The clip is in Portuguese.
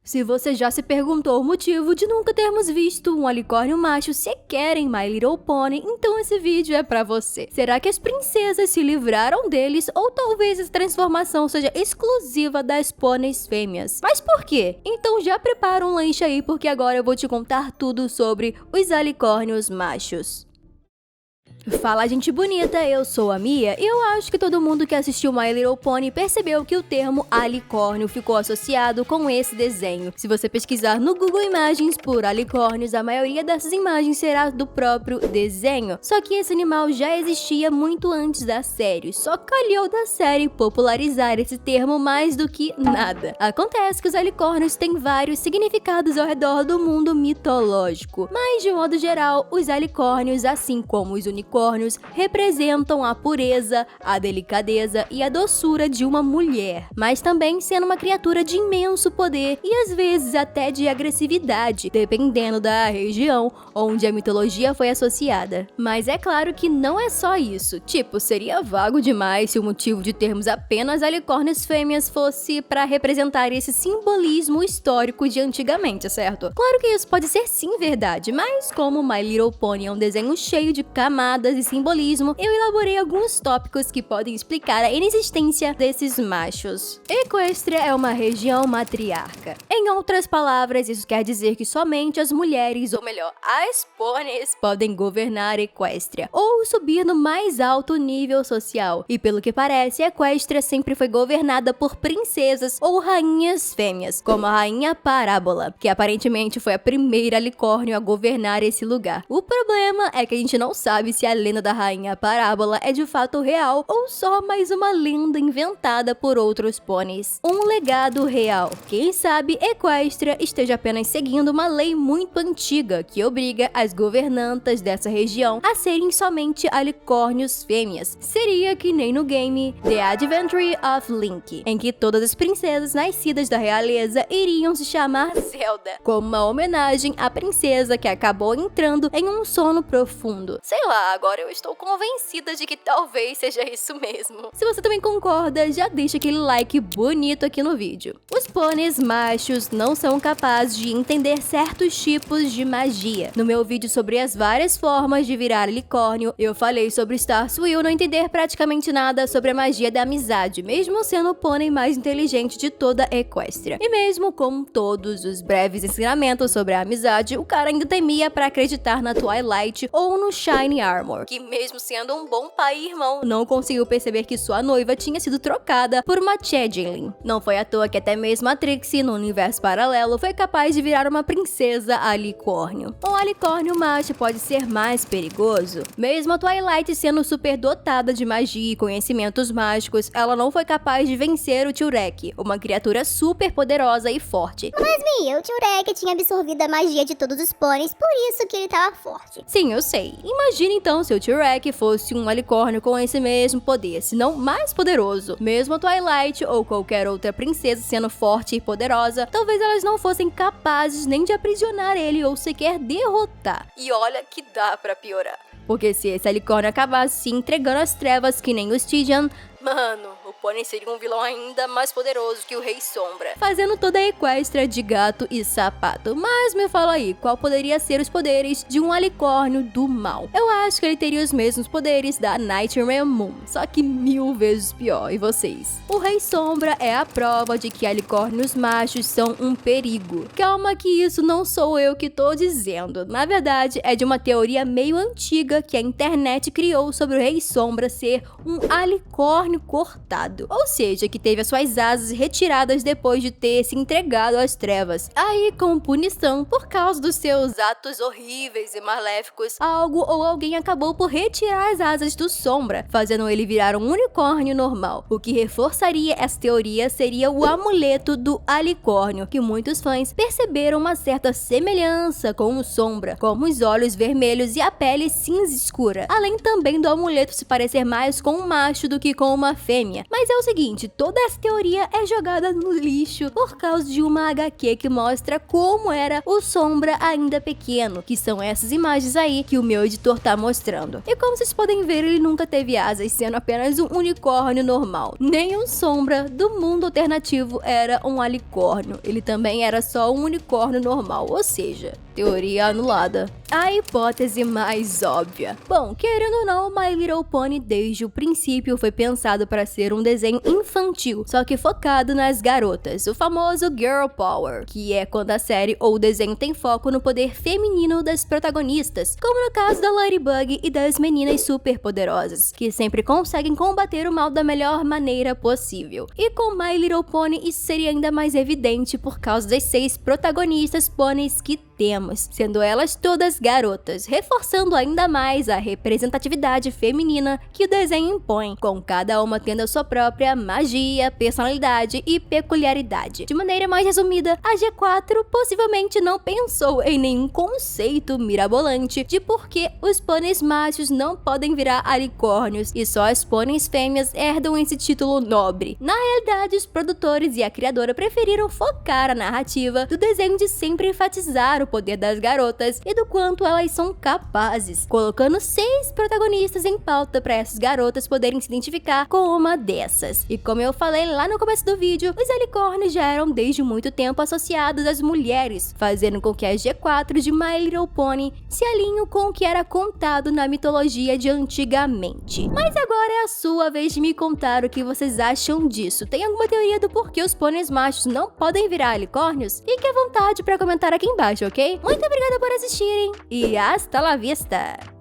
Se você já se perguntou o motivo de nunca termos visto um unicórnio macho sequer em My Little Pony, então esse vídeo é pra você. Será que as princesas se livraram deles ou talvez essa transformação seja exclusiva das pôneis fêmeas? Mas por quê? Então já prepara um lanche aí porque agora eu vou te contar tudo sobre os unicórnios machos. Fala, gente bonita, eu sou a Mia e eu acho que todo mundo que assistiu My Little Pony percebeu que o termo alicórnio ficou associado com esse desenho. Se você pesquisar no Google Imagens por alicórnios, a maioria dessas imagens será do próprio desenho. Só que esse animal já existia muito antes da série, só calhou da série popularizar esse termo mais do que nada. Acontece que os alicórnios têm vários significados ao redor do mundo mitológico, mas de modo geral, os alicórnios, assim como os unicórnios, representam a pureza, a delicadeza e a doçura de uma mulher, mas também sendo uma criatura de imenso poder e às vezes até de agressividade, dependendo da região onde a mitologia foi associada. Mas é claro que não é só isso, tipo, seria vago demais se o motivo de termos apenas alicórnios fêmeas fosse para representar esse simbolismo histórico de antigamente, certo? Claro que isso pode ser sim verdade, mas como My Little Pony é um desenho cheio de camadas e simbolismo, eu elaborei alguns tópicos que podem explicar a inexistência desses machos. Equestria é uma região matriarca. Em outras palavras, isso quer dizer que somente as mulheres, ou melhor, as pôneis, podem governar Equestria, ou subir no mais alto nível social. E pelo que parece, Equestria sempre foi governada por princesas ou rainhas fêmeas, como a rainha Parábola, que aparentemente foi a primeira alicórnio a governar esse lugar. O problema é que a gente não sabe se a lenda da rainha Parábola é de fato real ou só mais uma lenda inventada por outros pôneis. Um legado real. Quem sabe Equestria esteja apenas seguindo uma lei muito antiga que obriga as governantas dessa região a serem somente alicórnios fêmeas. Seria que nem no game The Adventure of Link, em que todas as princesas nascidas da realeza iriam se chamar Zelda, como uma homenagem à princesa que acabou entrando em um sono profundo. Sei lá, agora eu estou convencida de que talvez seja isso mesmo. Se você também concorda, já deixa aquele like bonito aqui no vídeo. Os pôneis machos não são capazes de entender certos tipos de magia. No meu vídeo sobre as várias formas de virar unicórnio, eu falei sobre Starswill não entender praticamente nada sobre a magia da amizade, mesmo sendo o pônei mais inteligente de toda Equestria. E mesmo com todos os breves ensinamentos sobre a amizade, o cara ainda temia pra acreditar na Twilight ou no Shiny Armor, que mesmo sendo um bom pai e irmão, não conseguiu perceber que sua noiva tinha sido trocada por uma Changeling. Não foi à toa que até mesmo a Trixie, no universo paralelo, foi capaz de virar uma princesa alicórnio. Um alicórnio macho pode ser mais perigoso. Mesmo a Twilight sendo super dotada de magia e conhecimentos mágicos, ela não foi capaz de vencer o Turek, uma criatura super poderosa e forte. Mas Mia, o Turek tinha absorvido a magia de todos os pôneis, por isso que ele tava forte. Sim, eu sei. Imagina então se o Turek fosse um alicórnio com esse mesmo poder, se não mais poderoso. Mesmo a Twilight ou qualquer outra princesa sendo forte e poderosa, talvez elas não fossem capazes nem de aprisionar ele ou sequer derrotar. E olha que dá pra piorar. Porque se esse alicórnio acabasse se entregando às trevas que nem o Stygian, mano, o pônei seria um vilão ainda mais poderoso que o Rei Sombra, fazendo toda a Equestria de gato e sapato. Mas me fala aí, qual poderia ser os poderes de um alicórnio do mal? Eu acho que ele teria os mesmos poderes da Nightmare Moon, só que 1000 vezes pior. E vocês? O Rei Sombra é a prova de que alicórnios machos são um perigo. Calma que isso não sou eu que tô dizendo. Na verdade, é de uma teoria meio antiga que a internet criou sobre o Rei Sombra ser um alicórnio cortado, ou seja, que teve as suas asas retiradas depois de ter se entregado às trevas. Aí, como punição por causa dos seus atos horríveis e maléficos, algo ou alguém acabou por retirar as asas do Sombra, fazendo ele virar um unicórnio normal. O que reforçaria essa teoria seria o amuleto do alicórnio, que muitos fãs perceberam uma certa semelhança com o Sombra, como os olhos vermelhos e a pele cinza escura, além também do amuleto se parecer mais com um macho do que com uma fêmea, Mas é o seguinte, toda essa teoria é jogada no lixo por causa de uma HQ que mostra como era o Sombra ainda pequeno, que são essas imagens aí que o meu editor tá mostrando. E como vocês podem ver, ele nunca teve asas, sendo apenas um unicórnio normal. Nem o Sombra do mundo alternativo era um alicórnio, ele também era só um unicórnio normal, ou seja, teoria anulada. A hipótese mais óbvia. Bom, querendo ou não, My Little Pony desde o princípio foi pensado para ser um desenho infantil, só que focado nas garotas, o famoso Girl Power, que é quando a série ou o desenho tem foco no poder feminino das protagonistas, como no caso da Ladybug e das meninas superpoderosas, que sempre conseguem combater o mal da melhor maneira possível. E com My Little Pony isso seria ainda mais evidente por causa das 6 protagonistas pôneis que temos, sendo elas todas garotas, reforçando ainda mais a representatividade feminina que o desenho impõe, com cada uma tendo a sua própria magia, personalidade e peculiaridade. De maneira mais resumida, a G4 possivelmente não pensou em nenhum conceito mirabolante de por que os pôneis machos não podem virar alicórnios e só as pôneis fêmeas herdam esse título nobre. Na realidade, os produtores e a criadora preferiram focar a narrativa do desenho de sempre enfatizar o poder das garotas e do quanto elas são capazes, colocando 6 protagonistas em pauta para essas garotas poderem se identificar com uma dessas. E como eu falei lá no começo do vídeo, os alicórnios já eram desde muito tempo associados às mulheres, fazendo com que a G4 de My Little Pony se alinhe com o que era contado na mitologia de antigamente. Mas agora é a sua vez de me contar o que vocês acham disso. Tem alguma teoria do porquê os pôneis machos não podem virar alicórnios? Fique à vontade para comentar aqui embaixo, ok? Muito obrigada por assistirem e hasta la vista!